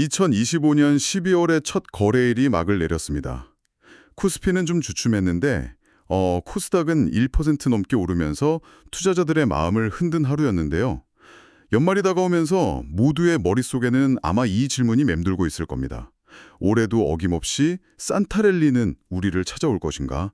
2025년 12월에 첫 거래일이 막을 내렸습니다. 코스피는 좀 주춤했는데 코스닥은 1% 넘게 오르면서 투자자들의 마음을 흔든 하루였는데요. 연말이 다가오면서 모두의 머릿속에는 아마 이 질문이 맴돌고 있을 겁니다. 올해도 어김없이 산타랠리는 우리를 찾아올 것인가?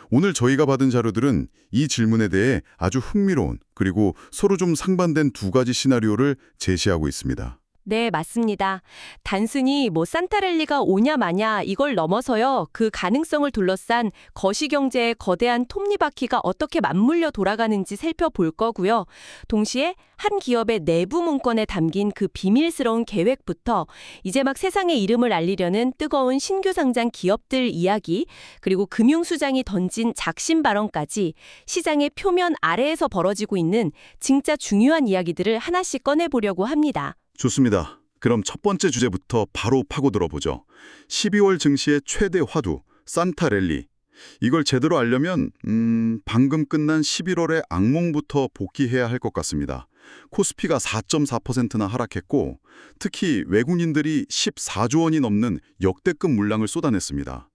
오늘 저희가 받은 자료들은 이 질문에 대해 아주 흥미로운 그리고 서로 좀 상반된 두 가지 시나리오를 제시하고 있습니다. 네, 맞습니다. 단순히 산타랠리가 오냐 마냐 이걸 넘어서요. 그 가능성을 둘러싼 거시경제의 거대한 톱니바퀴가 어떻게 맞물려 돌아가는지 살펴볼 거고요. 동시에 한 기업의 내부 문건에 담긴 그 비밀스러운 계획부터 이제 막 세상에 이름을 알리려는 뜨거운 신규 상장 기업들 이야기, 그리고 금융수장이 던진 작심 발언까지 시장의 표면 아래에서 벌어지고 있는 진짜 중요한 이야기들을 하나씩 꺼내보려고 합니다. 좋습니다. 그럼 첫 번째 주제부터 바로 파고들어 보죠. 12월 증시의 최대 화두, 산타랠리. 이걸 제대로 알려면 방금 끝난 11월의 악몽부터 복귀해야 할 것 같습니다. 코스피가 4.4%나 하락했고 특히 외국인들이 14조 원이 넘는 역대급 물량을 쏟아냈습니다.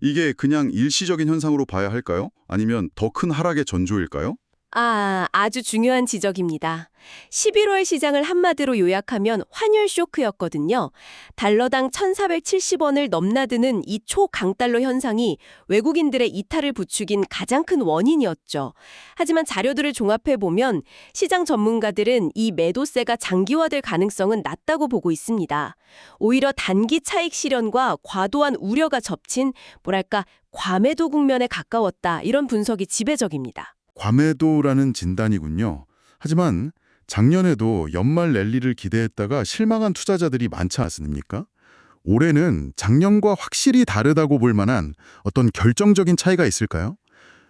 이게 그냥 일시적인 현상으로 봐야 할까요? 아니면 더 큰 하락의 전조일까요? 아주 중요한 지적입니다. 11월 시장을 한마디로 요약하면 환율 쇼크였거든요. 달러당 1,470원을 넘나드는 이 초강달러 현상이 외국인들의 이탈을 부추긴 가장 큰 원인이었죠. 하지만 자료들을 종합해보면 시장 전문가들은 이 매도세가 장기화될 가능성은 낮다고 보고 있습니다. 오히려 단기 차익 실현과 과도한 우려가 접친 과매도 국면에 가까웠다, 이런 분석이 지배적입니다. 과매도라는 진단이군요. 하지만 작년에도 연말 랠리를 기대했다가 실망한 투자자들이 많지 않습니까? 올해는 작년과 확실히 다르다고 볼 만한 어떤 결정적인 차이가 있을까요?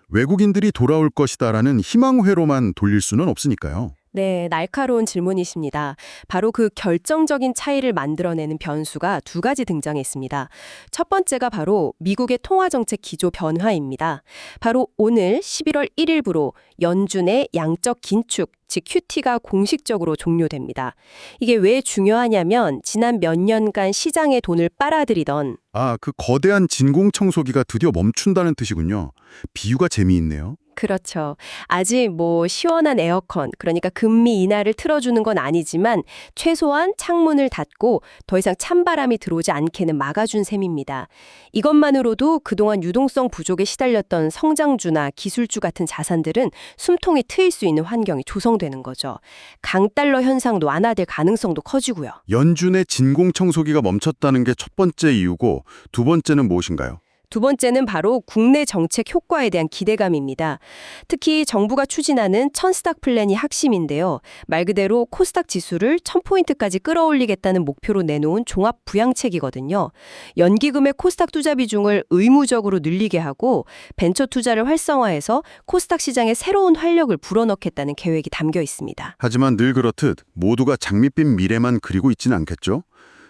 외국인들이 돌아올 것이다라는 희망회로만 돌릴 수는 없으니까요. 네, 날카로운 질문이십니다. 바로 그 결정적인 차이를 만들어내는 변수가 두 가지 등장했습니다. 첫 번째가 바로 미국의 통화정책 기조 변화입니다. 바로 오늘 11월 1일부로 연준의 양적 긴축, 즉 QT가 공식적으로 종료됩니다. 이게 왜 중요하냐면 지난 몇 년간 시장의 돈을 빨아들이던 그 거대한 진공청소기가 드디어 멈춘다는 뜻이군요. 비유가 재미있네요. 그렇죠. 아직 시원한 에어컨, 그러니까 금리 인하를 틀어주는 건 아니지만 최소한 창문을 닫고 더 이상 찬바람이 들어오지 않게는 막아준 셈입니다. 이것만으로도 그동안 유동성 부족에 시달렸던 성장주나 기술주 같은 자산들은 숨통이 트일 수 있는 환경이 조성되는 거죠. 강달러 현상도 완화될 가능성도 커지고요. 연준의 진공청소기가 멈췄다는 게 첫 번째 이유고 두 번째는 무엇인가요? 두 번째는 바로 국내 정책 효과에 대한 기대감입니다. 특히 정부가 추진하는 천스탁 플랜이 핵심인데요. 말 그대로 코스닥 지수를 1000포인트까지 끌어올리겠다는 목표로 내놓은 종합 부양책이거든요. 연기금의 코스닥 투자 비중을 의무적으로 늘리게 하고 벤처 투자를 활성화해서 코스닥 시장에 새로운 활력을 불어넣겠다는 계획이 담겨 있습니다. 하지만 늘 그렇듯 모두가 장밋빛 미래만 그리고 있지는 않겠죠?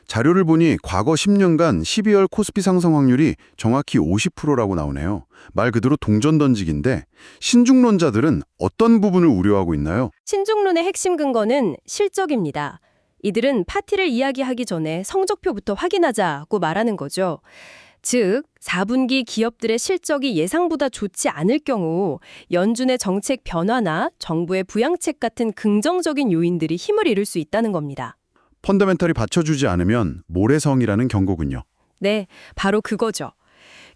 자료를 보니 과거 10년간 12월 코스피 상승 확률이 정확히 50%라고 나오네요. 말 그대로 동전 던지기인데 신중론자들은 어떤 부분을 우려하고 있나요? 신중론의 핵심 근거는 실적입니다. 이들은 파티를 이야기하기 전에 성적표부터 확인하자고 말하는 거죠. 즉, 4분기 기업들의 실적이 예상보다 좋지 않을 경우 연준의 정책 변화나 정부의 부양책 같은 긍정적인 요인들이 힘을 잃을 수 있다는 겁니다. 펀더멘털이 받쳐주지 않으면 모래성이라는 경고군요. 네, 바로 그거죠.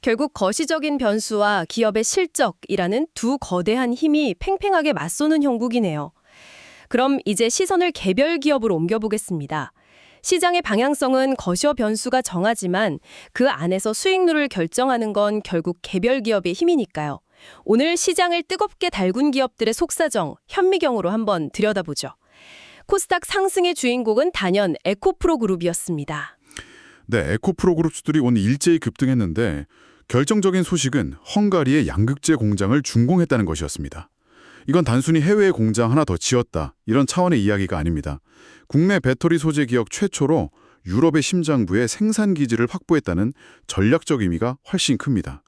결국 거시적인 변수와 기업의 실적이라는 두 거대한 힘이 팽팽하게 맞서는 형국이네요. 그럼 이제 시선을 개별 기업으로 옮겨보겠습니다. 시장의 방향성은 거시어 변수가 정하지만 그 안에서 수익률을 결정하는 건 결국 개별 기업의 힘이니까요. 오늘 시장을 뜨겁게 달군 기업들의 속사정, 현미경으로 한번 들여다보죠. 코스닥 상승의 주인공은 단연 에코프로 그룹이었습니다. 네, 에코프로 그룹주들이 오늘 일제히 급등했는데 결정적인 소식은 헝가리의 양극재 공장을 준공했다는 것이었습니다. 이건 단순히 해외에 공장 하나 더 지었다, 이런 차원의 이야기가 아닙니다. 국내 배터리 소재 기업 최초로 유럽의 심장부에 생산 기지를 확보했다는 전략적 의미가 훨씬 큽니다.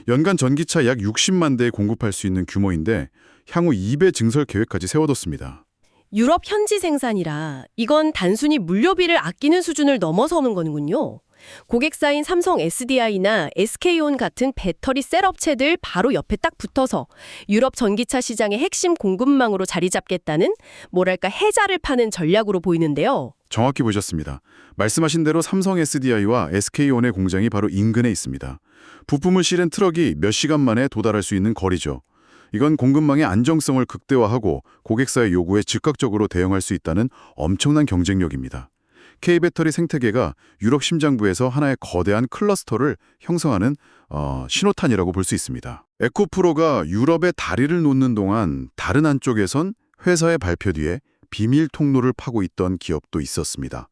연간 전기차 약 60만 대에 공급할 수 있는 규모인데 향후 2배 증설 계획까지 세워뒀습니다. 유럽 현지 생산이라 이건 단순히 물류비를 아끼는 수준을 넘어서는 거는군요. 고객사인 삼성 SDI나 SK온 같은 배터리 셀 업체들 바로 옆에 딱 붙어서 유럽 전기차 시장의 핵심 공급망으로 자리 잡겠다는 뭐랄까 해자를 파는 전략으로 보이는데요. 정확히 보셨습니다. 말씀하신 대로 삼성 SDI와 SK온의 공장이 바로 인근에 있습니다. 부품을 실은 트럭이 몇 시간 만에 도달할 수 있는 거리죠. 이건 공급망의 안정성을 극대화하고 고객사의 요구에 즉각적으로 대응할 수 있다는 엄청난 경쟁력입니다. K배터리 생태계가 유럽 심장부에서 하나의 거대한 클러스터를 형성하는 신호탄이라고 볼 수 있습니다. 에코프로가 유럽에 다리를 놓는 동안 다른 한쪽에선 회사의 발표 뒤에 비밀 통로를 파고 있던 기업도 있었습니다.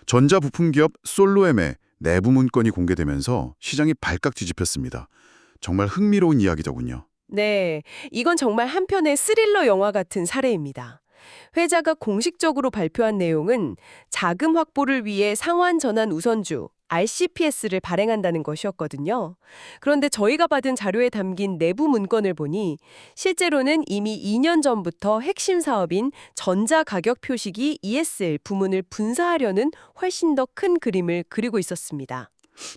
전자부품 기업 솔로엠의 내부 문건이 공개되면서 시장이 발칵 뒤집혔습니다. 정말 흥미로운 이야기더군요. 네, 이건 정말 한편의 스릴러 영화 같은 사례입니다. 회사가 공식적으로 발표한 내용은 자금 확보를 위해 상환 전환 우선주 RCPS를 발행한다는 것이었거든요. 그런데 저희가 받은 자료에 담긴 내부 문건을 보니 실제로는 이미 2년 전부터 핵심 사업인 전자가격 표시기 ESL 부문을 분사하려는 훨씬 더 큰 그림을 그리고 있었습니다.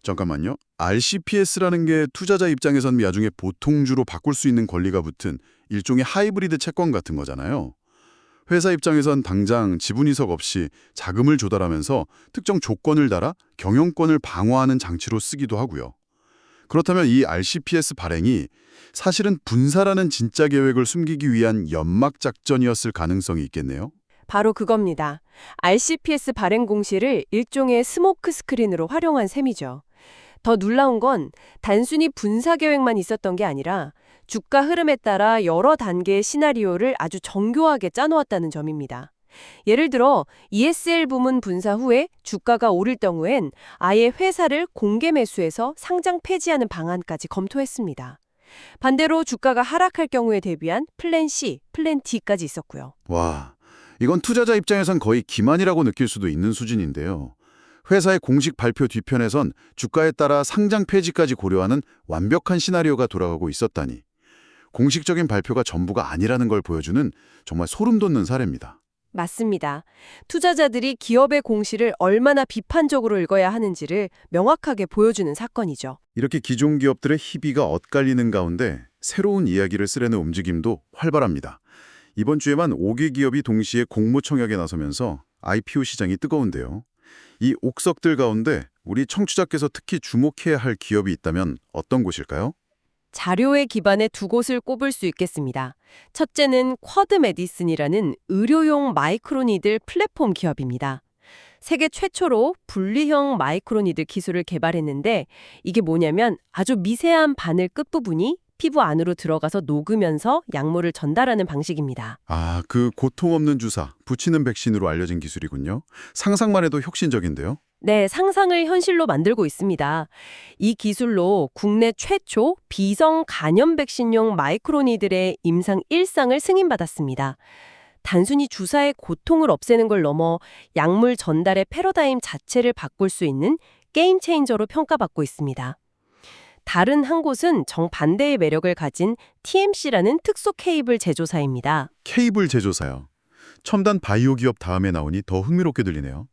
잠깐만요. RCPS라는 게 투자자 입장에선 나중에 보통주로 바꿀 수 있는 권리가 붙은 일종의 하이브리드 채권 같은 거잖아요. 회사 입장에선 당장 지분이석 없이 자금을 조달하면서 특정 조건을 달아 경영권을 방어하는 장치로 쓰기도 하고요. 그렇다면 이 RCPS 발행이 사실은 분사라는 진짜 계획을 숨기기 위한 연막 작전이었을 가능성이 있겠네요. 바로 그겁니다. RCPS 발행 공시를 일종의 스모크 스크린으로 활용한 셈이죠. 더 놀라운 건 단순히 분사 계획만 있었던 게 아니라 주가 흐름에 따라 여러 단계의 시나리오를 아주 정교하게 짜놓았다는 점입니다. 예를 들어 ESL 부문 분사 후에 주가가 오를 경우엔 아예 회사를 공개 매수해서 상장 폐지하는 방안까지 검토했습니다. 반대로 주가가 하락할 경우에 대비한 플랜 C, 플랜 D까지 있었고요. 와, 이건 투자자 입장에선 거의 기만이라고 느낄 수도 있는 수준인데요. 회사의 공식 발표 뒤편에선 주가에 따라 상장 폐지까지 고려하는 완벽한 시나리오가 돌아가고 있었다니. 공식적인 발표가 전부가 아니라는 걸 보여주는 정말 소름 돋는 사례입니다. 맞습니다. 투자자들이 기업의 공시를 얼마나 비판적으로 읽어야 하는지를 명확하게 보여주는 사건이죠. 이렇게 기존 기업들의 희비가 엇갈리는 가운데 새로운 이야기를 쓰려는 움직임도 활발합니다. 이번 주에만 5개 기업이 동시에 공모청약에 나서면서 IPO 시장이 뜨거운데요. 이 옥석들 가운데 우리 청취자께서 특히 주목해야 할 기업이 있다면 어떤 곳일까요? 자료에 기반해 두 곳을 꼽을 수 있겠습니다. 첫째는 쿼드 메디슨이라는 의료용 마이크로니들 플랫폼 기업입니다. 세계 최초로 분리형 마이크로니들 기술을 개발했는데 이게 뭐냐면 아주 미세한 바늘 끝부분이 피부 안으로 들어가서 녹으면서 약물을 전달하는 방식입니다. 아, 그 고통 없는 주사, 붙이는 백신으로 알려진 기술이군요. 상상만 해도 혁신적인데요. 네, 상상을 현실로 만들고 있습니다. 이 기술로 국내 최초 비성 간염 백신용 마이크로니들의 임상 1상을 승인받았습니다. 단순히 주사의 고통을 없애는 걸 넘어 약물 전달의 패러다임 자체를 바꿀 수 있는 게임 체인저로 평가받고 있습니다. 다른 한 곳은 정반대의 매력을 가진 TMC라는 특수 케이블 제조사입니다. 케이블 제조사요. 첨단 바이오 기업 다음에 나오니 더 흥미롭게 들리네요.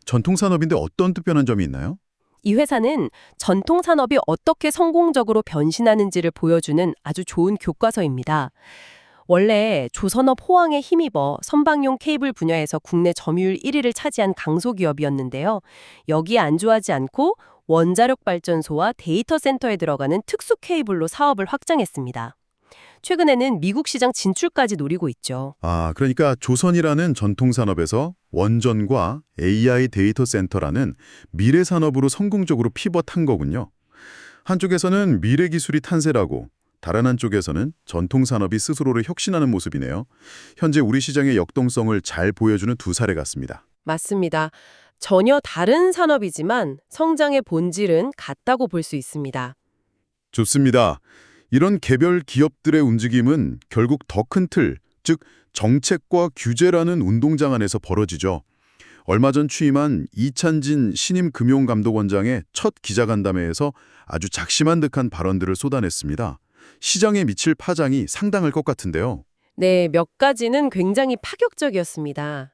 전통 산업인데 어떤 특별한 점이 있나요? 이 회사는 전통 산업이 어떻게 성공적으로 변신하는지를 보여주는 아주 좋은 교과서입니다. 원래 조선업 호황에 힘입어 선박용 케이블 분야에서 국내 점유율 1위를 차지한 강소기업이었는데요. 여기에 안주하지 않고 원자력 발전소와 데이터 센터에 들어가는 특수 케이블로 사업을 확장했습니다. 최근에는 미국 시장 진출까지 노리고 있죠. 아, 그러니까 조선이라는 전통 산업에서 원전과 AI 데이터 센터라는 미래 산업으로 성공적으로 피벗한 거군요. 한쪽에서는 미래 기술이 탄생하고 다른 한쪽에서는 전통 산업이 스스로를 혁신하는 모습이네요. 현재 우리 시장의 역동성을 잘 보여주는 두 사례 같습니다. 맞습니다. 전혀 다른 산업이지만 성장의 본질은 같다고 볼 수 있습니다. 좋습니다. 이런 개별 기업들의 움직임은 결국 더 큰 틀, 즉 정책과 규제라는 운동장 안에서 벌어지죠. 얼마 전 취임한 이찬진 신임 금융감독원장의 첫 기자간담회에서 아주 작심한 듯한 발언들을 쏟아냈습니다. 시장에 미칠 파장이 상당할 것 같은데요. 네, 몇 가지는 굉장히 파격적이었습니다.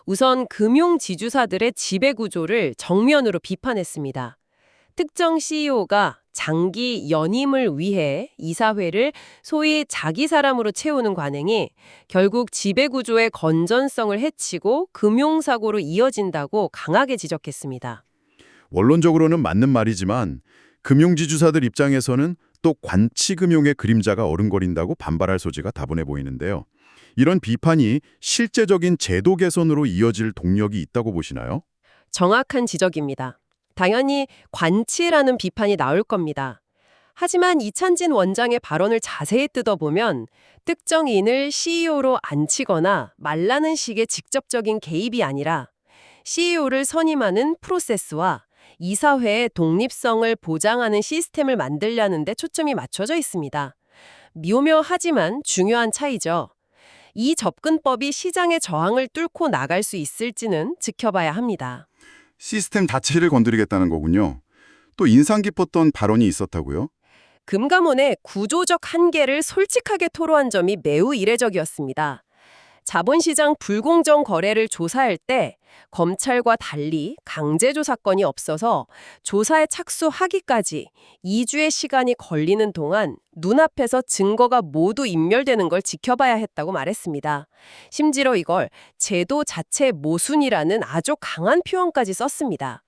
우선 금융지주사들의 지배구조를 정면으로 비판했습니다. 특정 CEO가 장기 연임을 위해 이사회를 소위 자기 사람으로 채우는 관행이 결국 지배구조의 건전성을 해치고 금융사고로 이어진다고 강하게 지적했습니다. 원론적으로는 맞는 말이지만 금융지주사들 입장에서는 또 관치금융의 그림자가 어른거린다고 반발할 소지가 다분해 보이는데요. 이런 비판이 실제적인 제도 개선으로 이어질 동력이 있다고 보시나요? 정확한 지적입니다. 당연히 관치라는 비판이 나올 겁니다. 하지만 이찬진 원장의 발언을 자세히 뜯어보면 특정인을 CEO로 앉히거나 말라는 식의 직접적인 개입이 아니라 CEO를 선임하는 프로세스와 이사회의 독립성을 보장하는 시스템을 만들려는 데 초점이 맞춰져 있습니다. 미오묘하지만 중요한 차이죠. 이 접근법이 시장의 저항을 뚫고 나갈 수 있을지는 지켜봐야 합니다. 시스템 자체를 건드리겠다는 거군요. 또 인상 깊었던 발언이 있었다고요? 금감원의 구조적 한계를 솔직하게 토로한 점이 매우 이례적이었습니다. 자본시장 불공정 거래를 조사할 때 검찰과 달리 강제조사 건이 없어서 조사에 착수하기까지 2주의 시간이 걸리는 동안 눈앞에서 증거가 모두 인멸되는 걸 지켜봐야 했다고 말했습니다. 심지어 이걸 제도 자체 모순이라는 아주 강한 표현까지 썼습니다.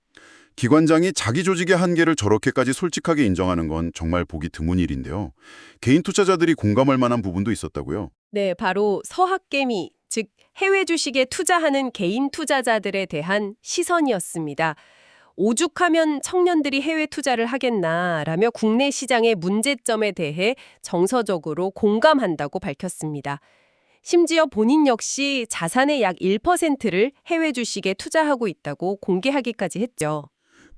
기관장이 자기 조직의 한계를 저렇게까지 솔직하게 인정하는 건 정말 보기 드문 일인데요. 개인 투자자들이 공감할 만한 부분도 있었다고요? 네, 바로 서학개미, 즉 해외 주식에 투자하는 개인 투자자들에 대한 시선이었습니다. 오죽하면 청년들이 해외 투자를 하겠나라며 국내 시장의 문제점에 대해 정서적으로 공감한다고 밝혔습니다. 심지어 본인 역시 자산의 약 1%를 해외 주식에 투자하고 있다고 공개하기까지 했죠.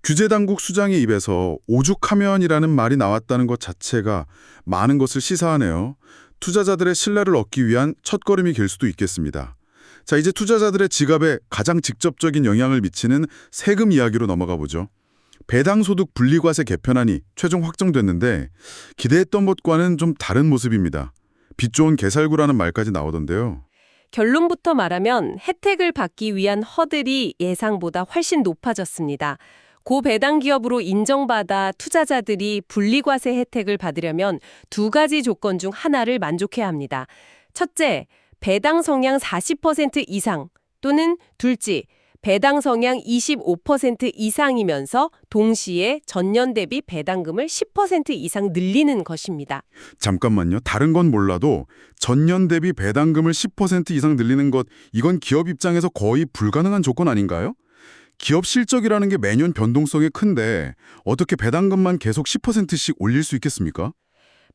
규제당국 수장의 입에서 오죽하면이라는 말이 나왔다는 것 자체가 많은 것을 시사하네요. 투자자들의 신뢰를 얻기 위한 첫걸음이 될 수도 있겠습니다. 자, 이제 투자자들의 지갑에 가장 직접적인 영향을 미치는 세금 이야기로 넘어가 보죠. 배당소득 분리과세 개편안이 최종 확정됐는데 기대했던 것과는 좀 다른 모습입니다. 빛 좋은 개살구라는 말까지 나오던데요. 결론부터 말하면 혜택을 받기 위한 허들이 예상보다 훨씬 높아졌습니다. 고배당 기업으로 인정받아 투자자들이 분리과세 혜택을 받으려면 두 가지 조건 중 하나를 만족해야 합니다. 첫째, 배당 성향 40% 이상 또는 둘째, 배당 성향 25% 이상이면서 동시에 전년 대비 배당금을 10% 이상 늘리는 것입니다. 잠깐만요. 다른 건 몰라도 전년 대비 배당금을 10% 이상 늘리는 것, 이건 기업 입장에서 거의 불가능한 조건 아닌가요? 기업 실적이라는 게 매년 변동성이 큰데 어떻게 배당금만 계속 10%씩 올릴 수 있겠습니까?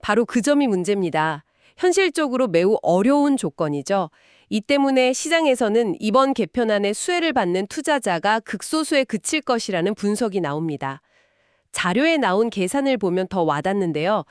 바로 그 점이 문제입니다. 현실적으로 매우 어려운 조건이죠. 이 때문에 시장에서는 이번 개편안에 수혜를 받는 투자자가 극소수에 그칠 것이라는 분석이 나옵니다. 자료에 나온 계산을 보면 더 와닿는데요.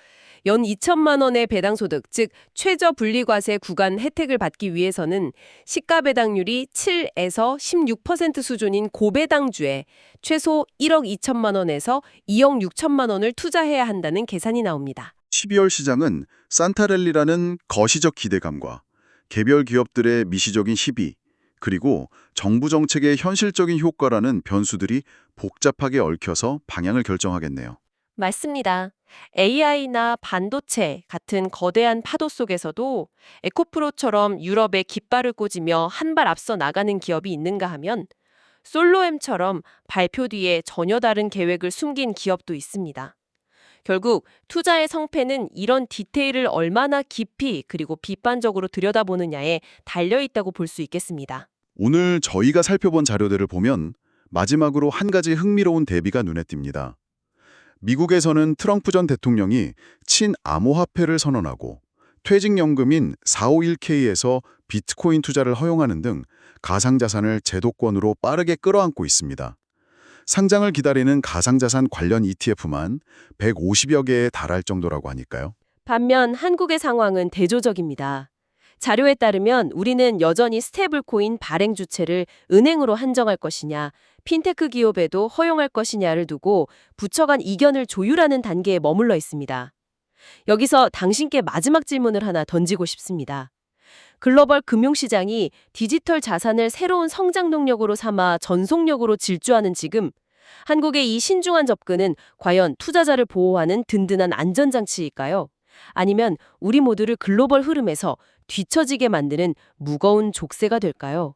연 2천만 원의 배당소득, 즉 최저 분리과세 구간 혜택을 받기 위해서는 시가 배당률이 7에서 16% 수준인 고배당주에 최소 1억 2천만 원에서 2억 6천만 원을 투자해야 한다는 계산이 나옵니다. 12월 시장은 산타랠리라는 거시적 기대감과 개별 기업들의 미시적인 시비, 그리고 정부 정책의 현실적인 효과라는 변수들이 복잡하게 얽혀서 방향을 결정하겠네요. 맞습니다. AI나 반도체 같은 거대한 파도 속에서도 에코프로처럼 유럽에 깃발을 꽂으며 한 발 앞서 나가는 기업이 있는가 하면 솔로엠처럼 발표 뒤에 전혀 다른 계획을 숨긴 기업도 있습니다. 결국 투자의 성패는 이런 디테일을 얼마나 깊이 그리고 비판적으로 들여다보느냐에 달려있다고 볼 수 있겠습니다. 오늘 저희가 살펴본 자료들을 보면 마지막으로 한 가지 흥미로운 대비가 눈에 띕니다. 미국에서는 트럼프 전 대통령이 친암호화폐를 선언하고 퇴직연금인 451K에서 비트코인 투자를 허용하는 등 가상자산을 제도권으로 빠르게 끌어안고 있습니다. 상장을 기다리는 가상자산 관련 ETF만 150여 개에 달할 정도라고 하니까요. 반면 한국의 상황은 대조적입니다. 자료에 따르면 우리는 여전히 스테이블코인 발행 주체를 은행으로 한정할 것이냐, 핀테크 기업에도 허용할 것이냐를 두고 부처 간 이견을 조율하는 단계에 머물러 있습니다. 여기서 당신께 마지막 질문을 하나 던지고 싶습니다. 글로벌 금융시장이 디지털 자산을 새로운 성장 동력으로 삼아 전속력으로 질주하는 지금, 한국의 이 신중한 접근은 과연 투자자를 보호하는 든든한 안전장치일까요? 아니면 우리 모두를 글로벌 흐름에서 뒤처지게 만드는 무거운 족쇄가 될까요?